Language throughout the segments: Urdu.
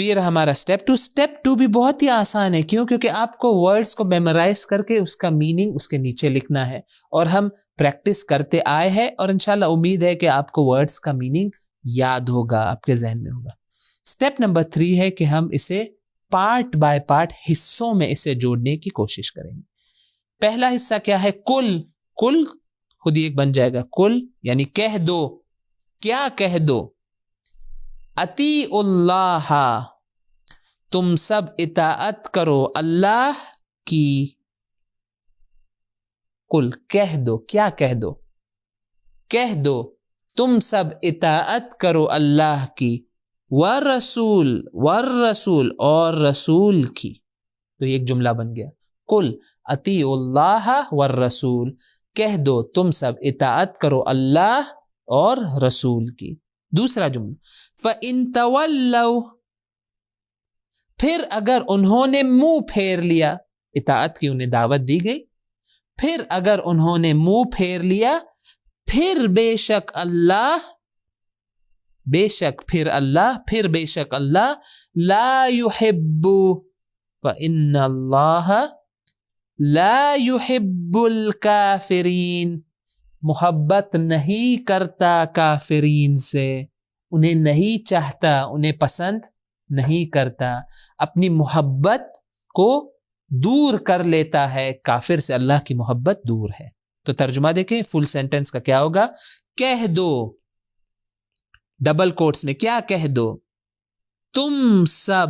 تو یہ رہا ہمارا اسٹیپ 2. اسٹیپ 2 بھی بہت ہی آسان ہے. کیوں؟ کیونکہ آپ کو ورڈز کو میمورائز کر کے اس کا میننگ اس کے نیچے لکھنا ہے, اور ہم پریکٹس کرتے آئے ہیں, اور انشاءاللہ امید ہے کہ آپ کو ورڈز کا میننگ یاد ہوگا, آپ کے ذہن میں ہوگا. اسٹیپ نمبر 3 ہے کہ ہم اسے پارٹ بائی پارٹ حصوں میں اسے جوڑنے کی کوشش کریں گے. پہلا حصہ کیا ہے؟ کل. کل خود ہی ایک بن جائے گا. کل یعنی کہہ دو. کیا کہہ دو؟ اطیعوا اللہ, تم سب اطاعت کرو اللہ کی. کل کہہ دو. کیا کہہ دو؟ کہہ دو تم سب اطاعت کرو اللہ کی, والرسول, والرسول اور رسول کی. تو یہ ایک جملہ بن گیا. کل اطیعوا اللہ والرسول, کہہ دو تم سب اطاعت کرو اللہ اور رسول کی. دوسرا جملہ فَإِن تَوَلَّوْا, پھر اگر انہوں نے منہ پھیر لیا. اطاعت کی انہیں دعوت دی گئی, پھر اگر انہوں نے منہ پھیر لیا, پھر بے شک اللہ, بے شک پھر اللہ, پھر بے شک اللہ لا يحب, فإن اللہ لا يحب الکافرین, محبت نہیں کرتا کافرین سے, انہیں نہیں چاہتا, انہیں پسند نہیں کرتا, اپنی محبت کو دور کر لیتا ہے کافر سے. اللہ کی محبت دور ہے. تو ترجمہ دیکھیں, فل سینٹنس کا کیا ہوگا؟ کہہ دو, ڈبل کوٹس میں, کیا کہہ دو؟ تم سب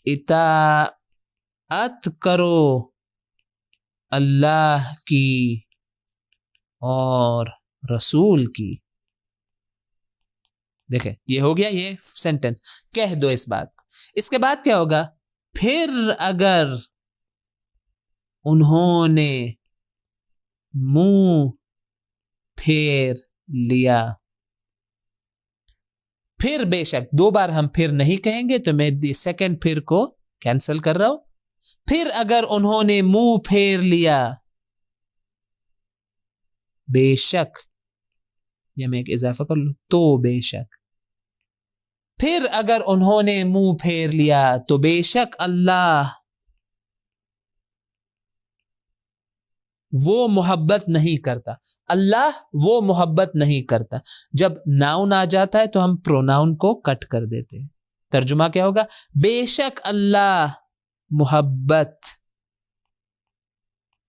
اطاعت کرو اللہ کی اور رسول کی. دیکھیں یہ ہو گیا یہ سینٹنس, کہہ دو اس بات کو. اس کے بعد کیا ہوگا؟ پھر اگر انہوں نے منہ پھیر لیا, پھر بے شک, 2 بار ہم پھر نہیں کہیں گے تو میں سیکنڈ پھر کو کینسل کر رہا ہوں. پھر اگر انہوں نے منہ پھیر لیا, بے شک, یا میں ایک اضافہ کر لوں, تو بے شک, پھر اگر انہوں نے منہ پھیر لیا تو بے شک اللہ وہ محبت نہیں کرتا. اللہ وہ محبت نہیں کرتا. جب ناؤن آ جاتا ہے تو ہم پروناؤن کو کٹ کر دیتے ہیں. ترجمہ کیا ہوگا؟ بے شک اللہ محبت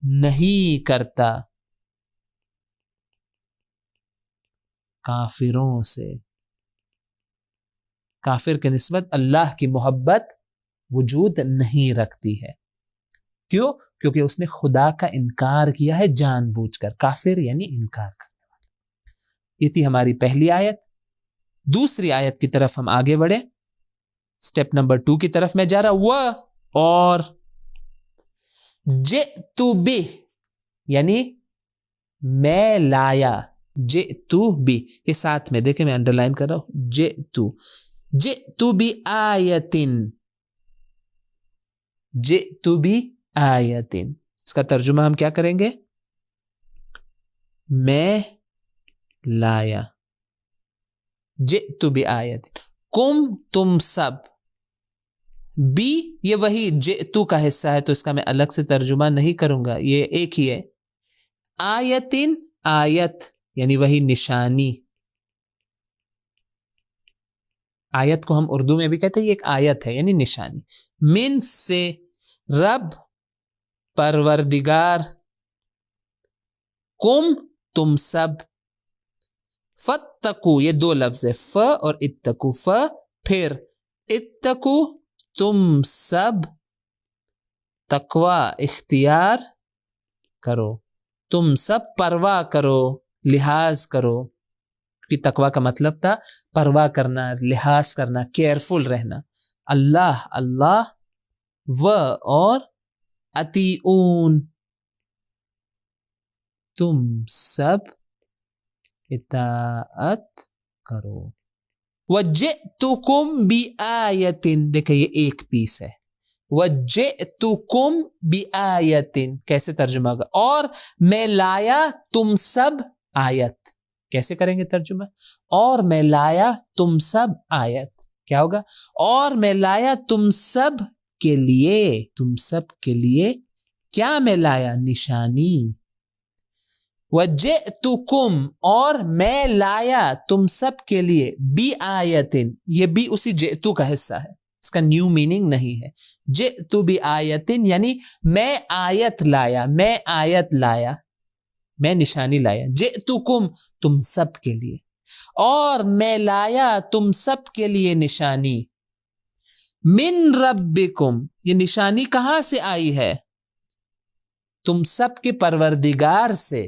نہیں کرتا کافروں سے. کافر کے نسبت اللہ کی محبت وجود نہیں رکھتی ہے. کیوں؟ کیونکہ اس نے خدا کا انکار کیا ہے جان بوجھ کر. کافر یعنی انکار کرنے والا. یہ تھی ہماری پہلی آیت. دوسری آیت کی طرف ہم آگے بڑھیں. سٹیپ نمبر 2 کی طرف میں جا رہا. وہ اور جئت بہ یعنی میں لایا. جئت بہ یہ ساتھ میں دیکھیں میں انڈر لائن کر رہا ہوں. جئت بآیتن. جئت بآیتن اس کا ترجمہ ہم کیا کریں گے؟ میں لایا. جئت بآیتن. کم تم سب. بی یہ وہی جئتو کا حصہ ہے تو اس کا میں الگ سے ترجمہ نہیں کروں گا, یہ ایک ہی ہے. آیتن آیت یعنی وہی نشانی. آیت کو ہم اردو میں بھی کہتے ہیں یہ ایک آیت ہے یعنی نشانی. من سے رب پروردگار. کم تم سب. فتقو یہ 2 لفظ ہے ف اور اتقو. ف پھر اتقو تم سب تقوی اختیار کرو. تم سب پرواہ کرو لحاظ کرو. کہ تقوی کا مطلب تھا پرواہ کرنا, لحاظ کرنا, کیئرفل رہنا. اللہ اللہ و اور اطیعون تم سب اطاعت کرو. وجئتکم بآیتن دیکھیں یہ ایک پیس ہے. وجئتکم بآیتن کیسے ترجمہ ہوگا؟ اور میں لایا تم سب آیت. کیسے کریں گے ترجمہ؟ اور میں لایا تم سب آیت. کیا ہوگا؟ اور میں لایا تم سب کے لیے کیا میں لایا؟ نشانی. وَجِئْتُكُمْ اور میں لایا تم سب کے لیے بِآیَةٍ، یہ بھی اسی جئتو کا حصہ ہے، اس کا نیو میننگ نہیں ہے. جئتو بِآیَةٍ یعنی میں آیت لایا، میں نشانی لایا. جئتکم تم سب کے لیے، اور میں لایا تم سب کے لیے نشانی. من ربکم، یہ نشانی کہاں سے آئی ہے؟ تم سب کے پروردگار سے.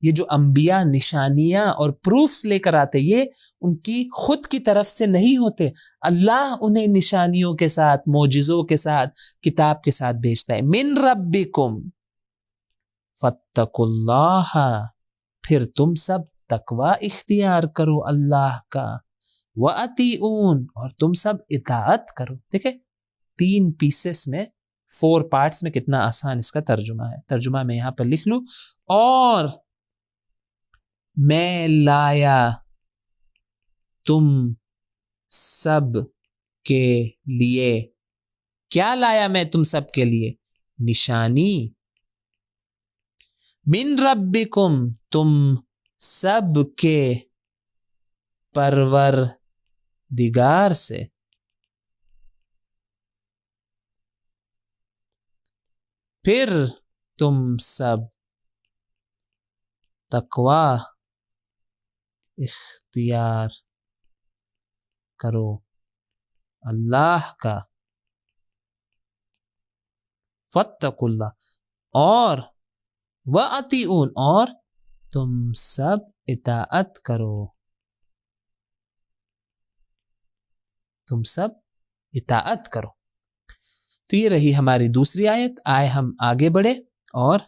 یہ جو انبیاء نشانیاں اور پروفز لے کر آتے، یہ ان کی خود کی طرف سے نہیں ہوتے، اللہ انہیں نشانیوں کے ساتھ، معجزوں کے ساتھ، کتاب کے ساتھ بھیجتا ہے. من ربکم فاتقوا اللہ، پھر تم سب تقوی اختیار کرو اللہ کا. وَأَطِیعُونَ اور تم سب اطاعت کرو. دیکھیں 3 پیسز میں 4 پارٹس میں کتنا آسان اس کا ترجمہ ہے. ترجمہ میں یہاں پر لکھ لوں، اور میں لایا تم سب کے لیے، کیا لایا میں تم سب کے لیے؟ نشانی. من ربکم تم سب کے پروردگار سے. پھر تم سب تقوی اختیار کرو اللہ کا. فاتقوا اللہ اور وَأَطِیعُونَ اور تم سب اطاعت کرو، تو یہ رہی ہماری دوسری آیت. آئے ہم آگے بڑھے، اور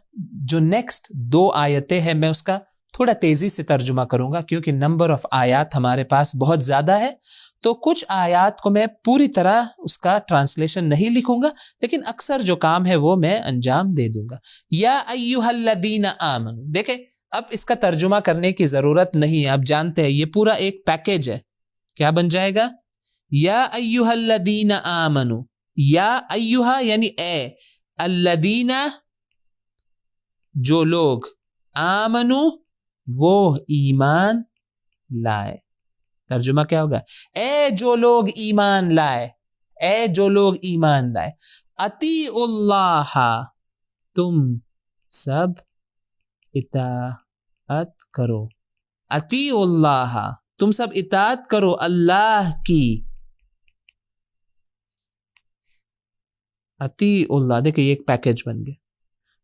جو نیکسٹ 2 آیتیں ہیں میں اس کا تھوڑا تیزی سے ترجمہ کروں گا، کیونکہ نمبر آف آیات ہمارے پاس بہت زیادہ ہے، تو کچھ آیات کو میں پوری طرح اس کا ٹرانسلیشن نہیں لکھوں گا، لیکن اکثر جو کام ہے وہ میں انجام دے دوں گا. یا ایھا الذین آمنوا، دیکھیں اب اس کا ترجمہ کرنے کی ضرورت نہیں ہے، آپ جانتے ہیں یہ پورا ایک پیکیج ہے. کیا بن جائے گا؟ یا ایھا الذین آمنوا، یا ایھا یعنی اے، الذین جو لوگ، آمنو وہ ایمان لائے. ترجمہ کیا ہوگا؟ اے جو لوگ ایمان لائے، اطیعوا اللہ تم سب اطاعت کرو، اطیعوا اللہ تم سب اطاعت کرو اللہ کی. اطیعوا اللہ، دیکھیں یہ ایک پیکیج بن گیا.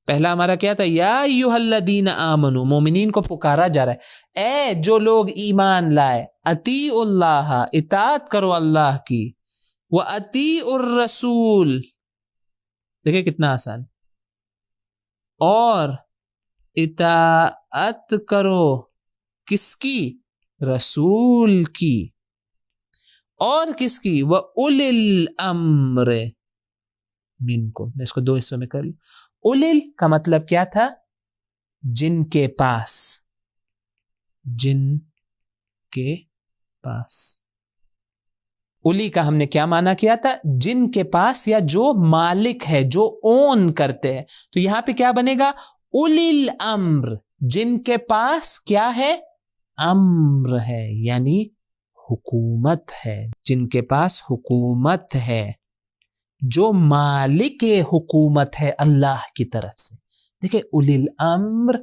پہلا ہمارا کیا تھا؟ یا ایھا الذین آمنوا، مومنین کو پکارا جا رہا ہے اے جو لوگ ایمان لائے، اطیعوا اللہ اطاعت کرو اللہ کی، وَأَطِیعُوا الرَّسُولَ، دیکھیں کتنا آسان، اور اطاعت کرو کس کی؟ رسول کی. اور کس کی؟ وَأُولِي الْأَمْرِ مِنْکُم. میں اس کو 2 حصوں میں کر لوں. اُولِل کا مطلب کیا تھا؟ جن کے پاس، اولی کا ہم نے کیا معنی کیا تھا؟ جن کے پاس، یا جو مالک ہے، جو اون کرتے ہیں. تو یہاں پہ کیا بنے گا؟ اولی الامر، جن کے پاس کیا ہے؟ امر ہے، یعنی حکومت ہے. جن کے پاس حکومت ہے، جو مالک حکومت ہے اللہ کی طرف سے. دیکھیں اولی الامر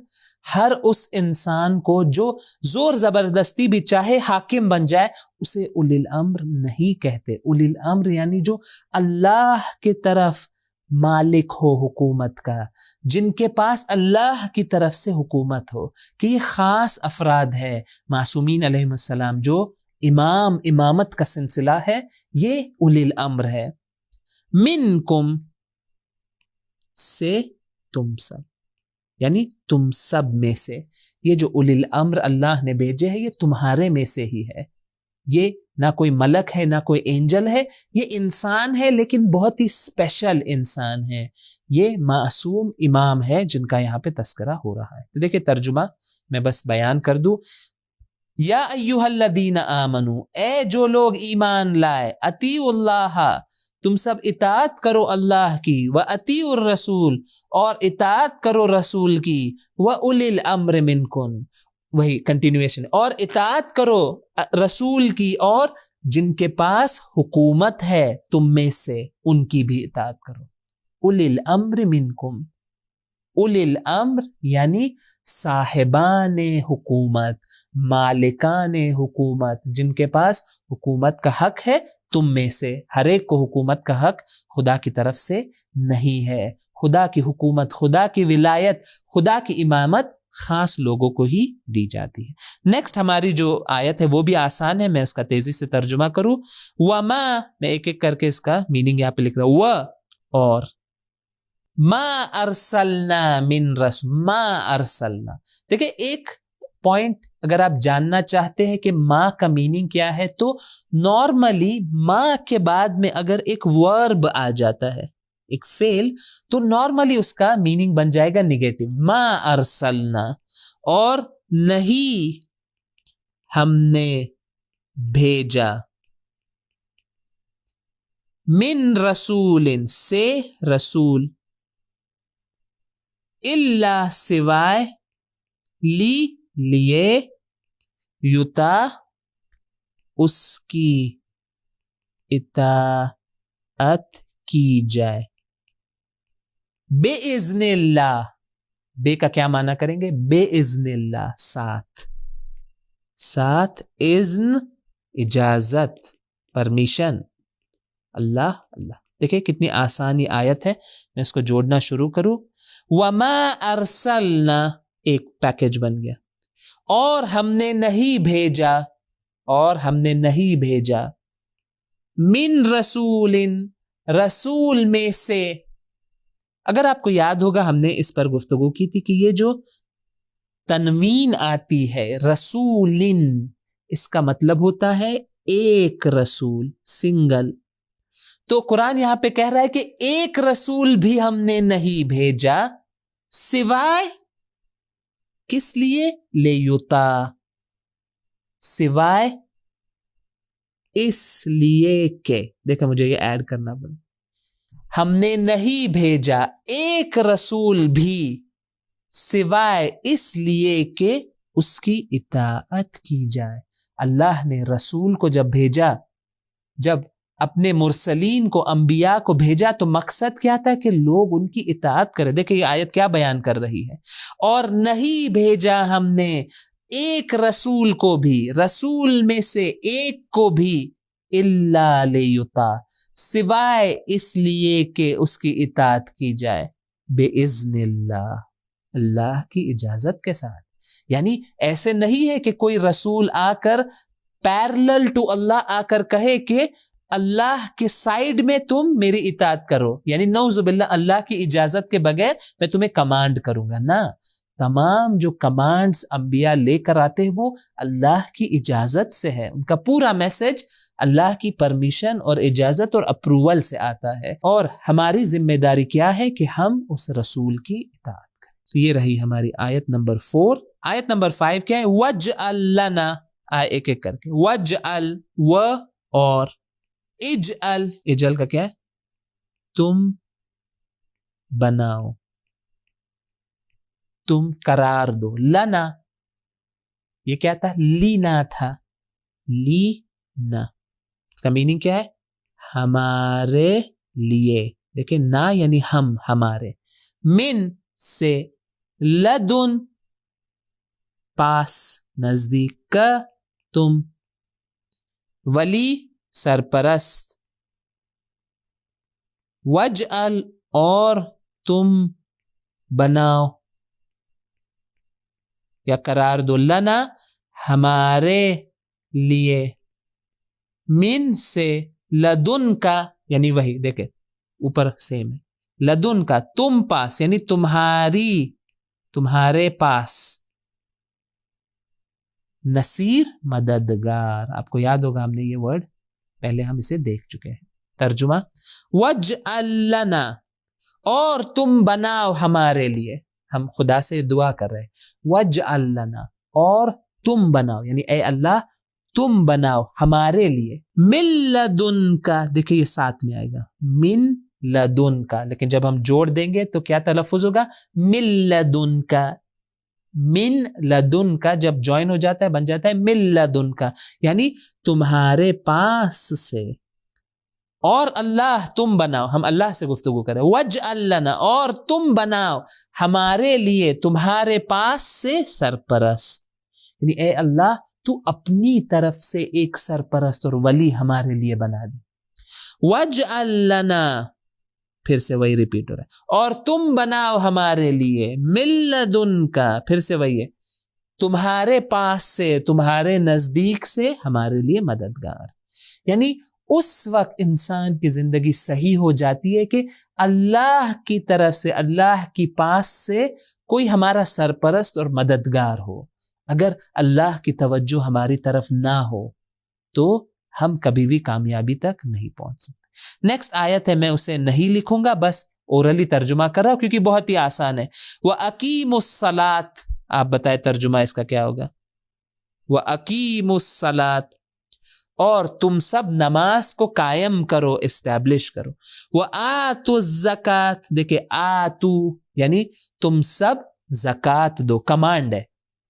ہر اس انسان کو جو زور زبردستی بھی چاہے حاکم بن جائے، اسے اولی الامر نہیں کہتے. اولی الامر یعنی جو اللہ کی طرف مالک ہو حکومت کا، جن کے پاس اللہ کی طرف سے حکومت ہو، کہ یہ خاص افراد ہے. معصومین علیہ السلام جو امامت کا سلسلہ ہے، یہ اولی الامر ہے. منکم سے تم سب، یعنی تم سب میں سے. یہ جو اولی الامر اللہ نے بھیجے ہیں، یہ تمہارے میں سے ہی ہے. یہ نہ کوئی ملک ہے، نہ کوئی اینجل ہے، یہ انسان ہے، لیکن بہت ہی اسپیشل انسان ہے. یہ معصوم امام ہے جن کا یہاں پہ تذکرہ ہو رہا ہے. تو دیکھیں ترجمہ میں بس بیان کر دوں. یا ایہالذین آمنو، اے جو لوگ ایمان لائے، اطیعوا اللہ، تم سب اطاعت کرو اللہ کی، واطیعوا الرسول، اور اطاعت کرو رسول کی، واولی الامر منکم، وہی کنٹینیویشن، اور اطاعت کرو رسول کی اور جن کے پاس حکومت ہے تم میں سے ان کی بھی اطاعت کرو. اولی الامر منکم، اولی الامر یعنی صاحبان حکومت، مالکان حکومت، جن کے پاس حکومت کا حق ہے تم میں سے. ہر ایک کو حکومت کا حق خدا کی طرف سے نہیں ہے. خدا کی حکومت، خدا کی ولایت، خدا کی امامت خاص لوگوں کو ہی دی جاتی ہے. نیکسٹ ہماری جو آیت ہے وہ بھی آسان ہے، میں اس کا تیزی سے ترجمہ کروں. وما، میں ایک ایک کر کے اس کا میننگ یہاں پہ لکھ رہا ہوں. و اور ما ارسلنا من رسول، ما ارسلنا. دیکھیں ایک پوائنٹ اگر آپ جاننا چاہتے ہیں کہ ما کا میننگ کیا ہے تو نارملی ما کے بعد میں اگر ایک ورب آ جاتا ہے، ایک فعل، تو نارملی اس کا میننگ بن جائے گا نیگیٹو. ما ارسلنا، اور نہیں ہم نے بھیجا، من رسول سے رسول، الا سوائے، لیے، یتا اس کی اطاعت کی جائے، بے اذن اللہ. بے کا کیا معنی کریں گے؟ بے اذن اللہ، ساتھ اذن اجازت، پرمیشن، اللہ. دیکھیں کتنی آسان یہ آیت ہے. میں اس کو جوڑنا شروع کروں. وما ارسلنا ایک پیکج بن گیا، اور ہم نے نہیں بھیجا، اور ہم نے نہیں بھیجا، من رسول، رسول میں سے. اگر آپ کو یاد ہوگا ہم نے اس پر گفتگو کی تھی کہ یہ جو تنوین آتی ہے رسول، اس کا مطلب ہوتا ہے ایک رسول، سنگل. تو قرآن یہاں پہ کہہ رہا ہے کہ ایک رسول بھی ہم نے نہیں بھیجا، سوائے کس لیے؟ لیتا، سوائے اس لیے کہ، دیکھیں مجھے یہ ایڈ کرنا پڑے، ہم نے نہیں بھیجا ایک رسول بھی سوائے اس لیے کہ اس کی اطاعت کی جائے. اللہ نے رسول کو جب بھیجا، جب اپنے مرسلین کو، انبیاء کو بھیجا، تو مقصد کیا تھا؟ کہ لوگ ان کی اطاعت کریں. دیکھیں یہ آیت کیا بیان کر رہی ہے. اور نہیں بھیجا ہم نے ایک رسول کو بھی، رسول میں سے ایک کو بھی، الا لیطاع، سوائے اس لیے کہ اس کی اطاعت کی جائے، بے اذن اللہ، اللہ کی اجازت کے ساتھ. یعنی ایسے نہیں ہے کہ کوئی رسول آ کر پیرلل ٹو اللہ آ کر کہے کہ اللہ کے سائیڈ میں تم میری اطاعت کرو، یعنی نعوذ باللہ اللہ کی اجازت کے بغیر میں تمہیں کمانڈ کروں گا. نہ، تمام جو کمانڈز انبیاء لے کر آتے ہیں وہ اللہ کی اجازت سے ہے. ان کا پورا میسج اللہ کی پرمیشن اور اجازت اور اپروول سے آتا ہے. اور ہماری ذمہ داری کیا ہے؟ کہ ہم اس رسول کی اطاعت کریں. تو یہ رہی ہماری آیت نمبر 4. آیت نمبر 5 کیا ہے؟ وَاجْعَلْ لَنَا، آئے ایک ایک کر کے. وَاجْعَلْ، و اور اجعل، اجل کا کیا ہے؟ تم بناؤ، تم قرار دو. لنا، یہ کیا تھا؟ لینا تھا، لینا. اس کا میننگ کیا ہے؟ ہمارے لیے. دیکھیں نا یعنی ہم، ہمارے. من سے، لدن پاس، نزدیک، کا تم، ولی سرپرست، وجعل اور تم بناؤ یا قرار دو، لنا ہمارے لیے، من سے، لدن کا یعنی وہی، دیکھیں اوپر سیم ہے، لدن کا تم پاس یعنی تمہاری، تمہارے پاس، نصیر مددگار. آپ کو یاد ہوگا ہم نے یہ ورڈ پہلے ہم اسے دیکھ چکے ہیں. ترجمہ، وَاجْعَلْ لَنَا، اور تم بناؤ ہمارے لیے. ہم خدا سے دعا کر رہے ہیں، وَاجْعَلْ لَنَا، اور تم بناؤ، یعنی اے اللہ تم بناؤ ہمارے لیے، من لدن کا، دیکھیں یہ ساتھ میں آئے گا من لدن کا، لیکن جب ہم جوڑ دیں گے تو کیا تلفظ ہوگا؟ من لدن کا، من لدن کا جب جوائن ہو جاتا ہے بن جاتا ہے من لدن کا، یعنی تمہارے پاس سے، اور اللہ تم بناؤ، ہم اللہ سے گفتگو کریں، وجعل لنا، اور تم بناؤ ہمارے لیے تمہارے پاس سے سرپرست، یعنی اے اللہ تو اپنی طرف سے ایک سرپرست اور ولی ہمارے لیے بنا دے، وجعل لنا، پھر سے وہی ریپیٹ ہو رہا ہے، اور تم بناؤ ہمارے لیے، من لدن کا، پھر سے وہی ہے، تمہارے پاس سے، تمہارے نزدیک سے ہمارے لیے مددگار، یعنی اس وقت انسان کی زندگی صحیح ہو جاتی ہے کہ اللہ کی طرف سے، اللہ کی پاس سے کوئی ہمارا سرپرست اور مددگار ہو۔ اگر اللہ کی توجہ ہماری طرف نہ ہو تو ہم کبھی بھی کامیابی تک نہیں پہنچ سکتے۔ نیکسٹ آیت ہے، میں اسے نہیں لکھوں گا، بس اورلی ترجمہ کر رہا ہوں کیونکہ بہت ہی آسان ہے۔ وَأَقِیمُوا الصَّلَاةَ، آپ بتائیں ترجمہ اس کا کیا ہوگا؟ وَأَقِیمُوا الصَّلَاةَ، اور تم سب نماز کو قائم کرو، اسٹیبلش کرو۔ وَآتُوا الزَّکَاةَ، دیکھیں آتو یعنی تم سب زکوٰۃ دو، کمانڈ ہے،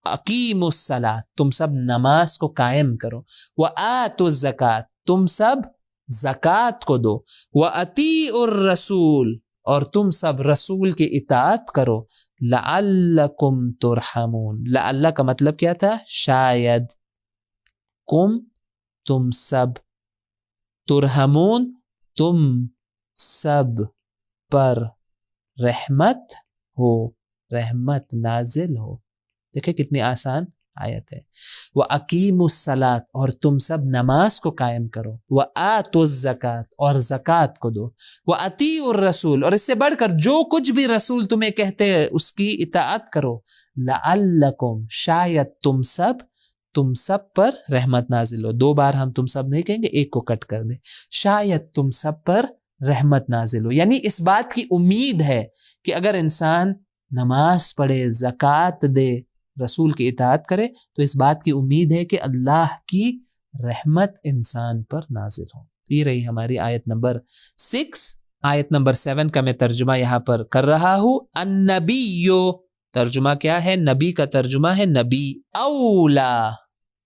اقیموا الصلاۃ تم سب نماز کو قائم کرو، وآتوا الزکاۃ تم سب زکوٰۃ کو دو، وَأَطِیعُوا الرَّسُولَ اور تم سب رسول کی اطاعت کرو، لعلکم ترحمون، لعل کا مطلب کیا تھا؟ شاید، کم تم سب، ترحمون تم سب پر رحمت ہو، رحمت نازل ہو۔ دیکھیں کتنی آسان آیت ہے۔ وَأَقِیمُوا الصَّلَاةَ اور تم سب نماز کو قائم کرو، وَآتُوا الزَّکَاةَ اور زکوٰۃ کو دو، وَأَطِیعُوا الرَّسُولَ اور اس سے بڑھ کر جو کچھ بھی رسول تمہیں کہتے ہیں اس کی اطاعت کرو، لعلکم شاید تم سب پر رحمت نازل ہو۔ دو بار ہم تم سب نہیں کہیں گے، ایک کو کٹ کر دیں، شاید تم سب پر رحمت نازل ہو، یعنی اس بات کی امید ہے کہ اگر انسان نماز پڑھے، زکوٰۃ دے، رسول کی اطاعت کرے تو اس بات کی امید ہے کہ اللہ کی رحمت انسان پر نازل ہو۔ یہ رہی ہماری آیت نمبر 6۔ آیت نمبر 7 کا میں ترجمہ یہاں پر کر رہا ہوں۔ النبیو، ترجمہ کیا ہے؟ نبی کا ترجمہ ہے نبی، اولا،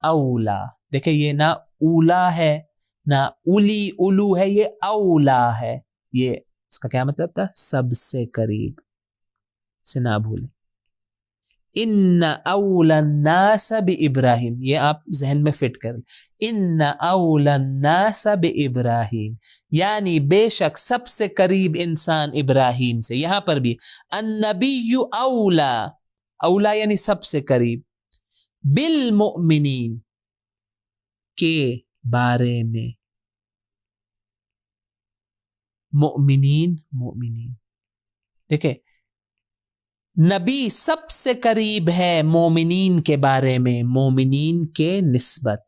اولا، دیکھیں یہ نہ اولا ہے نہ اولی اولو ہے، یہ اولا ہے، یہ اس کا کیا مطلب تھا؟ سب سے قریب، سے نہ بھولیں۔ ان اولا الناس بابراہیم، یہ آپ ذہن میں فٹ کر لیں، ان اولا الناس بابراہیم، یعنی بے شک سب سے قریب انسان ابراہیم سے۔ یہاں پر بھی النبی اولا، اولا یعنی سب سے قریب، بالمؤمنین کے بارے میں، مومنین، دیکھیں نبی سب سے قریب ہے مومنین کے بارے میں، مومنین کے نسبت،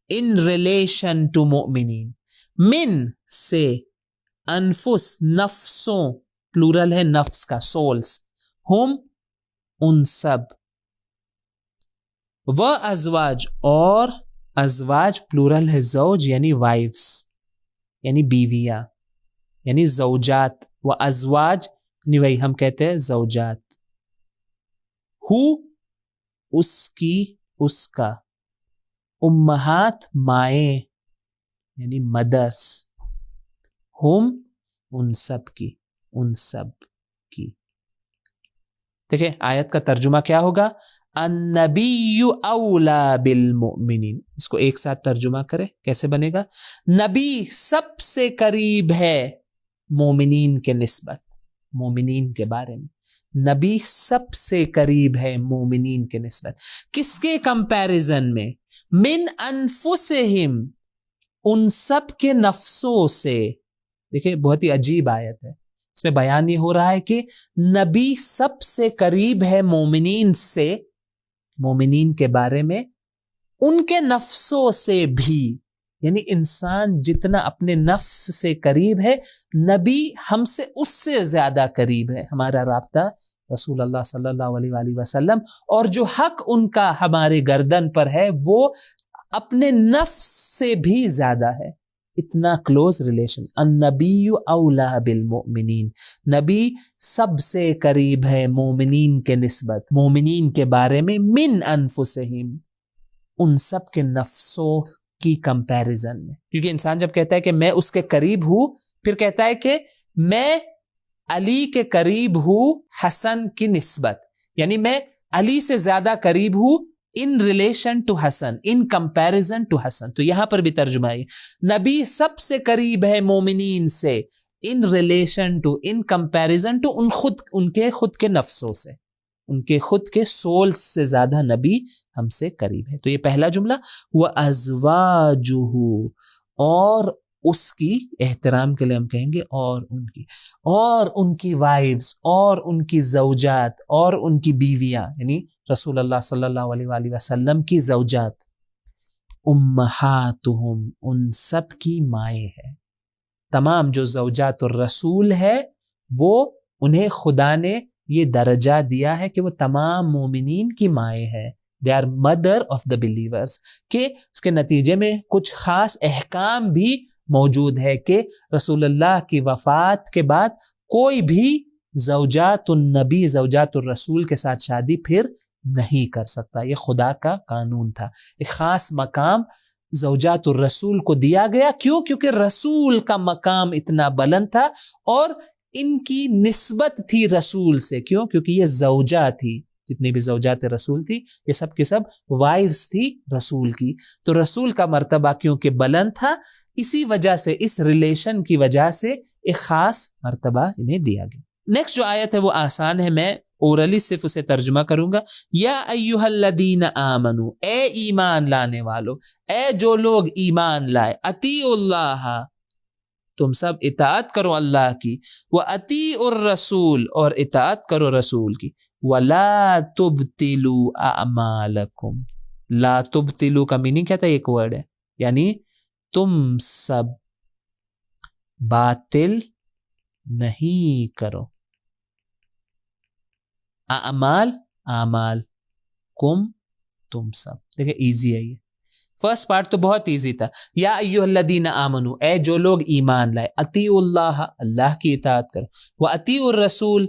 ان ریلیشن ٹو مومنین، من سے، انفس نفسوں، پلورل ہے نفس کا، سولز، ہم ان سب، و ازواج اور ازواج پلورل ہے زوج یعنی وائفز، یعنی بیویاں، یعنی زوجات، و ازواج یعنی وہی ہم کہتے ہیں زوجات، ہو اس کی، اس کا، امہات مائیں یعنی مدرس، ہم ان سب کی، ان سب کی۔ دیکھیں آیت کا ترجمہ کیا ہوگا؟ النبی اولا بالمؤمنین، اس کو ایک ساتھ ترجمہ کرے کیسے بنے گا؟ نبی سب سے قریب ہے مومنین کے نسبت، مومنین کے بارے میں، نبی سب سے قریب ہے مومنین کے نسبت، کس کے کمپیریزن میں؟ من انفسہم، ان سب کے نفسوں سے۔ دیکھیں بہت ہی عجیب آیت ہے، اس میں بیان یہ ہو رہا ہے کہ نبی سب سے قریب ہے مومنین سے، مومنین کے بارے میں، ان کے نفسوں سے بھی، یعنی انسان جتنا اپنے نفس سے قریب ہے، نبی ہم سے اس سے زیادہ قریب ہے، ہمارا رابطہ رسول اللہ صلی اللہ علیہ وآلہ وسلم، اور جو حق ان کا ہمارے گردن پر ہے وہ اپنے نفس سے بھی زیادہ ہے، اتنا کلوز ریلیشن۔ النبی اولا بالمؤمنین، نبی سب سے قریب ہے مومنین کے نسبت، مومنین کے بارے میں، من انفسہم، ان سب کے نفسوں کی کمپیریزن میں، کیونکہ انسان جب کہتا ہے کہ میں اس کے قریب ہوں، پھر کہتا ہے کہ میں علی کے قریب ہوں حسن کی نسبت، یعنی میں علی سے زیادہ قریب ہوں in relation to Hasan, in comparison to Hasan. تو یہاں پر بھی ترجمہ ہے نبی سب سے قریب ہے مومنین سے in relation to, in comparison to, ان کے خود کے نفسوں سے، ان کے خود کے سول سے زیادہ نبی ہم سے قریب ہے۔ تو یہ پہلا جملہ، وَأَزْوَاجُهُ، اور اس کی، احترام کے لیے ہم کہیں گے اور ان کی وائفز، اور ان کی زوجات، اور ان کی بیویاں، یعنی رسول اللہ صلی اللہ علیہ وآلہ وسلم کی زوجات، امہاتہم، ان سب کی مائیں ہے۔ تمام جو زوجات الرسول ہے وہ انہیں خدا نے یہ درجہ دیا ہے کہ وہ تمام مومنین کی مائیں ہے، they are mother of the believers، کہ اس کے نتیجے میں کچھ خاص احکام بھی موجود ہے کہ رسول اللہ کی وفات کے بعد کوئی بھی زوجات النبی، زوجات الرسول کے ساتھ شادی پھر نہیں کر سکتا، یہ خدا کا قانون تھا۔ ایک خاص مقام زوجات الرسول کو دیا گیا، کیوں؟ کیونکہ رسول کا مقام اتنا بلند تھا اور ان کی نسبت تھی رسول سے، کیوں؟ کیونکہ یہ زوجہ تھی، جتنی بھی زوجات رسول تھی یہ سب کی سب وائفز تھی رسول کی، تو رسول کا مرتبہ کیونکہ بلند تھا، اسی وجہ سے، اس ریلیشن کی وجہ سے ایک خاص مرتبہ انہیں دیا گیا۔ نیکسٹ جو آیت ہے وہ آسان ہے، میں اورلی صرف اسے ترجمہ کروں گا۔ یا ایھا الذین آمنو، اے ایمان لانے والو، اے جو لوگ ایمان لائے، اطیعوا اللہ، تم سب اطاعت کرو اللہ کی، واطیعوا الرسول، اور اطاعت کرو رسول کی، ولا تبطلوا اعمالکم، لا تبطلوا کا میننگ کیا تھا؟ ایک ورڈ ہے، یعنی تم سب باطل نہیں کرو، اعمال کم، تم سب۔ دیکھیں ایزی ہے یہ، فرسٹ پارٹ تو بہت ایزی تھا، یا ایھا الذین آمنو، اے جو لوگ ایمان لائے، اطیعوا اللہ، اللہ کی اطاعت کرو، واطیعوا الرسول،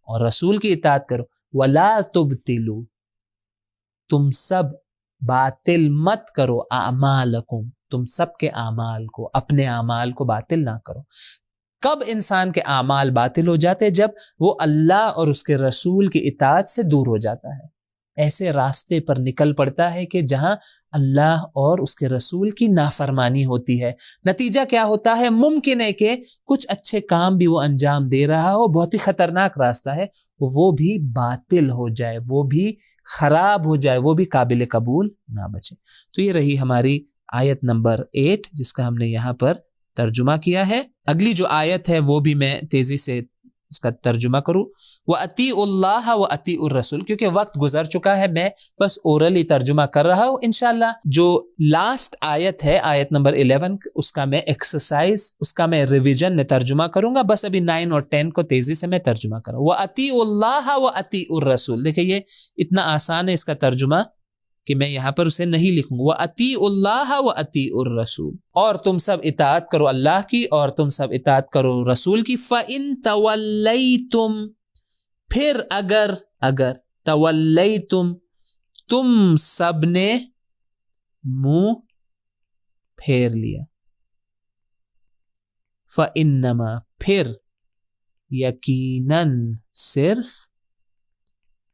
اور رسول کی اطاعت کرو، ولا تبطلوا، تم سب باطل مت کرو، اعمالکم، تم سب کے اعمال کو، اپنے اعمال کو باطل نہ کرو۔ کب انسان کے اعمال باطل ہو جاتے؟ جب وہ اللہ اور اس کے رسول کی اطاعت سے دور ہو جاتا ہے، ایسے راستے پر نکل پڑتا ہے کہ جہاں اللہ اور اس کے رسول کی نافرمانی ہوتی ہے۔ نتیجہ کیا ہوتا ہے؟ ممکن ہے کہ کچھ اچھے کام بھی وہ انجام دے رہا ہو، بہت ہی خطرناک راستہ ہے، وہ بھی باطل ہو جائے، وہ بھی خراب ہو جائے، وہ بھی قابل قبول نہ بچے۔ تو یہ رہی ہماری آیت نمبر 8 جس کا ہم نے یہاں پر ترجمہ کیا ہے۔ اگلی جو آیت ہے وہ بھی میں تیزی سے اس کا ترجمہ کروں، وَأَطِيعُوا اللَّهَ وَأَطِيعُوا الرَّسُولَ، کیونکہ وقت گزر چکا ہے، میں بس اورلی ترجمہ کر رہا ہوں۔ انشاءاللہ جو لاسٹ آیت ہے، آیت نمبر 11، اس کا میں ایکسرسائز، اس کا میں ریویژن میں ترجمہ کروں گا، بس ابھی 9 اور 10 کو تیزی سے میں ترجمہ کروں۔ وَأَطِيعُوا اللَّهَ وَأَطِيعُوا الرَّسُولَ، دیکھیں یہ اتنا آسان ہے اس کا ترجمہ کہ میں یہاں پر اسے نہیں لکھوں گا۔ وَأَطِيعُوا اللَّهَ وَأَطِيعُوا الرَّسُولَ، اور تم سب اطاعت کرو اللہ کی اور تم سب اطاعت کرو رسول کی۔ فَإِن تَوَلَّيْتُمْ، پھر اگر تولیتم، تم سب نے منہ پھیر لیا، فَإِنَّمَا، پھر یقیناً صرف،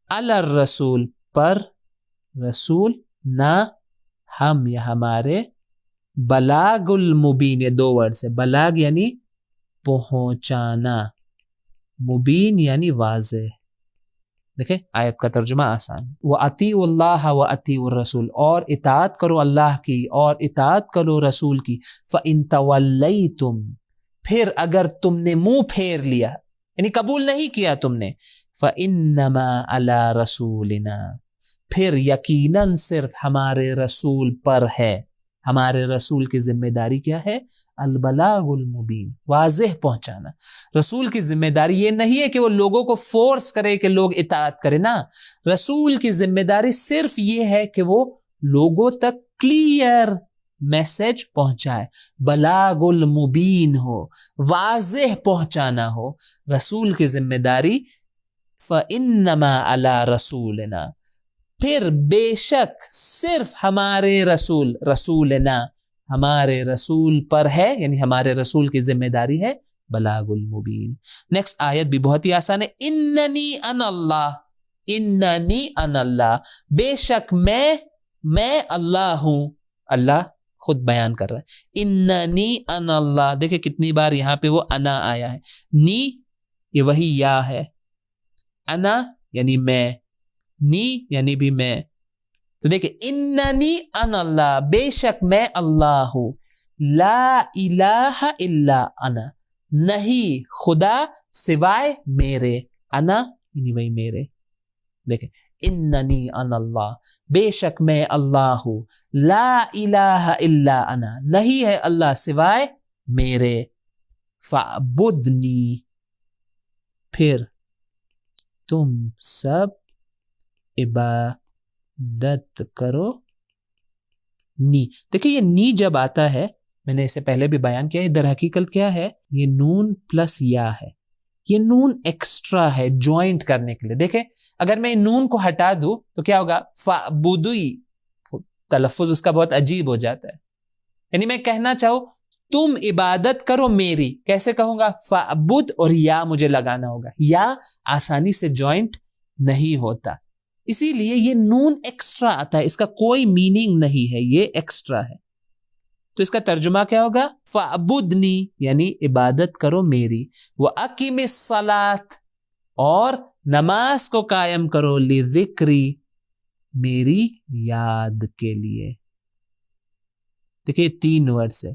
علی الرسول، پر رسول، نہ ہم یا ہمارے، بلاغ المبین، یہ 2 ورڈ سے، بلاغ یعنی پہنچانا، مبین یعنی واضح۔ دیکھیں آیت کا ترجمہ آسان ہے۔ وَأَطِيعُوا اللَّهَ وَأَطِيعُوا الرَّسُولَ، اور اطاعت کرو اللہ کی اور اطاعت کرو رسول کی۔ فَإِن تَوَلَّيْتُمْ، پھر اگر تم نے منہ پھیر لیا، یعنی قبول نہیں کیا تم نے، فَإِنَّمَا عَلَى رَسُولِنَا، پھر یقیناً صرف ہمارے رسول پر ہے۔ ہمارے رسول کی ذمہ داری کیا ہے؟ البلاغ المبین، واضح پہنچانا۔ رسول کی ذمہ داری یہ نہیں ہے کہ وہ لوگوں کو فورس کرے کہ لوگ اطاعت کریں، نا، رسول کی ذمہ داری صرف یہ ہے کہ وہ لوگوں تک کلیئر میسج پہنچائے، بلاغ المبین ہو، واضح پہنچانا ہو۔ رسول کی ذمہ داری فَإِنَّمَا عَلَى رَسُولِنَا، پھر بے شک صرف ہمارے رسولنا، ہمارے رسول پر ہے، یعنی ہمارے رسول کی ذمہ داری ہے بلاغ المبین۔ نیکسٹ آیت بھی بہت ہی آسان ہے، اننی انا اللہ، اننی انا اللہ، بے شک میں اللہ ہوں۔ اللہ خود بیان کر رہا ہے، اننی انا اللہ۔ دیکھیں کتنی بار یہاں پہ وہ انا آیا ہے، نی یہ وہی یا ہے، انا یعنی میں، نی یعنی بھی میں۔ تو دیکھیں اننی انا اللہ، بے شک میں اللہ ہوں، لا الہ الا انا، نہیں خدا سوائے میرے، انا یعنی وہی میرے۔ دیکھیں اننی انا اللہ، بے شک میں اللہ ہوں، لا الہ الا انا، نہیں ہے اللہ سوائے میرے، فاعبدنی، پھر تم سب عبادت کرو نی۔ دیکھیں یہ نی جب آتا ہے، میں نے اسے پہلے بھی بیان کیا، یہ در حقیقت کیا ہے، یہ نون پلس یا ہے، یہ نون ایکسٹرا ہے جوائنٹ کرنے کے لیے۔ دیکھیں اگر میں نون کو ہٹا دوں تو کیا ہوگا، فعبدی، تلفظ اس کا بہت عجیب ہو جاتا ہے، یعنی میں کہنا چاہوں تم عبادت کرو میری، کیسے کہوں گا، فعبد اور یا مجھے لگانا ہوگا، یا آسانی سے جوائنٹ نہیں ہوتا، اسی لیے یہ نون ایکسٹرا آتا ہے، اس کا کوئی میننگ نہیں ہے، یہ ایکسٹرا ہے۔ تو اس کا ترجمہ کیا ہوگا، فعبدنی یعنی عبادت کرو میری، وَأَقِمِ الصَّلَاةَ، اور نماز کو قائم کرو، لِذِكْرِ، میری یاد کے لیے۔ دیکھیں تین ورڈز ہے،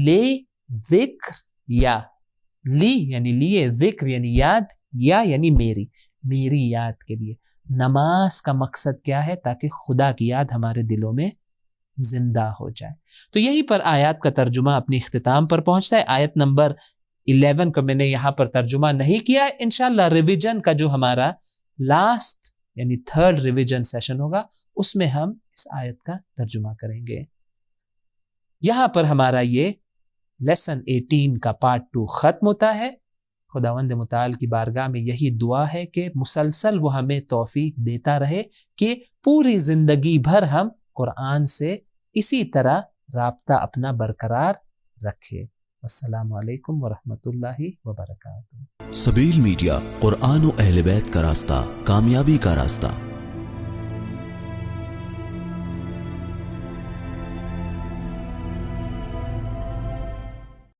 لے، ذکر، یا، لی یعنی لیے، ذکر یعنی یاد، یا یعنی میری یاد کے لیے۔ نماز کا مقصد کیا ہے، تاکہ خدا کی یاد ہمارے دلوں میں زندہ ہو جائے۔ تو یہی پر آیات کا ترجمہ اپنی اختتام پر پہنچتا ہے۔ آیت نمبر 11 کو میں نے یہاں پر ترجمہ نہیں کیا، انشاءاللہ ریویژن کا جو ہمارا لاسٹ یعنی تھرڈ ریویژن سیشن ہوگا، اس میں ہم اس آیت کا ترجمہ کریں گے۔ یہاں پر ہمارا یہ لیسن 18 کا پارٹ 2 ختم ہوتا ہے۔ خداوند متعال کی بارگاہ میں یہی دعا ہے کہ مسلسل وہ ہمیں توفیق دیتا رہے کہ پوری زندگی بھر ہم قرآن سے اسی طرح رابطہ اپنا برقرار رکھے۔ السلام علیکم ورحمۃ اللہ وبرکاتہ۔ سبیل میڈیا، قرآن و اہل بیت کا راستہ، کامیابی کا راستہ۔